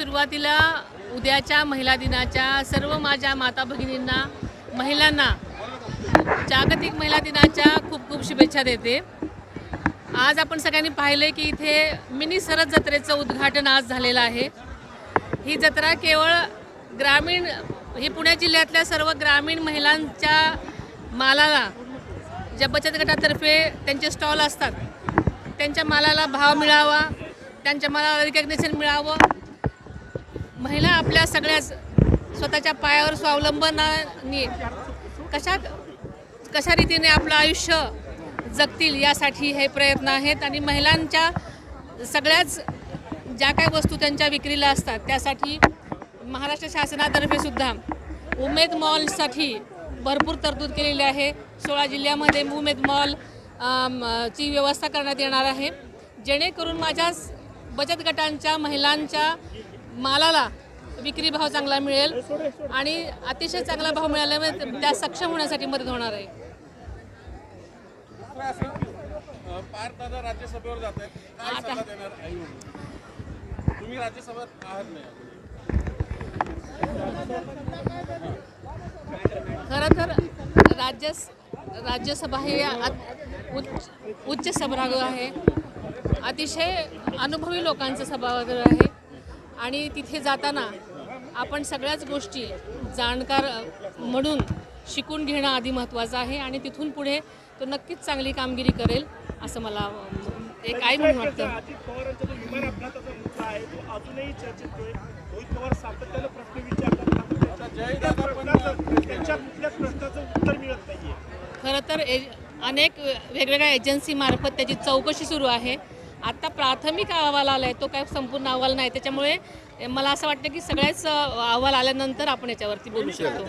सुरुवातीला उद्याच्या महिला दिनाच्या सर्व माझ्या माता भगिनींना, महिलांना जागतिक महिला दिनाच्या खूप खूप शुभेच्छा देते। आज आपण सगळ्यांनी पाहिले की इथे मिनी सरस जत्रेचं उद्घाटन आज झालेलं आहे। ही जत्रा केवळ ग्रामीण ही पुणे जिल्ह्यातल्या सर्व ग्रामीण महिलांच्या मालाला, ज्या बचत गटातर्फे त्यांचे स्टॉल असतात, त्यांच्या मालाला भाव मिळावा, त्यांच्या मालाला रिकग्निशन मिळावं, महिला आपल्या सगळ्या स्वतःच्या पायावर स्वावलंबनाने कशा रीतीने आपलं आयुष्य जगतील यासाठी हे प्रयत्न आहेत। आणि महिलांच्या सगळ्याच ज्या काही वस्तू त्यांच्या विक्रीला असतात त्यासाठी महाराष्ट्र शासनातर्फे सुद्धा उमेद मॉलसाठी भरपूर तरतूद केलेली आहे। 16 जिल्ह्यामध्ये उमेद मॉल ची व्यवस्था करण्यात येणार आहे, जेणेकरून माझ्या बचत गटांच्या महिलांच्या मालाला विक्री भाव चांगला मिळेल आणि अतिशय चांगला भाव मिळाल्यामुळे त्या सक्षम होण्यासाठी मदत होणार आहे। दादा राज्यसभेवर जात आहेत, काय सल्ला देणार आई म्हणून? तुम्ही राज्यसभेत आहात नाही? खरं तर राज्यसभा हे उच्च सभागृह आहे, अतिशय अनुभवी लोकांचं सभागृह आहे आणि तिथे जाताना आपण सगळ्याच गोष्टी जाणकार म्हणून शिकून घेणं आधी महत्त्वाचं आहे आणि तिथून पुढे तो नक्कीच चांगली कामगिरी करेल असं मला एक आई म्हणून वाटतं। अजित पवारांचा जो विमान अपघाताचा मुद्दा आहे तो अजूनही चर्चेत आहे। रोहित पवार सातत्यानं प्रश्न विचारतात, त्यांच्या कुठल्याच प्रश्नाचं उत्तर मिळत नाहीये। खरं तर अनेक वेगवेगळ्या एजन्सीमार्फत त्याची चौकशी सुरू आहे। आता प्राथमिक अहवाल आला आहे, तो काय संपूर्ण अहवाल नाही, त्याच्यामुळे मला असं वाटतं की सगळ्याच अहवाल आल्यानंतर आपण याच्यावरती बोलू शकतो।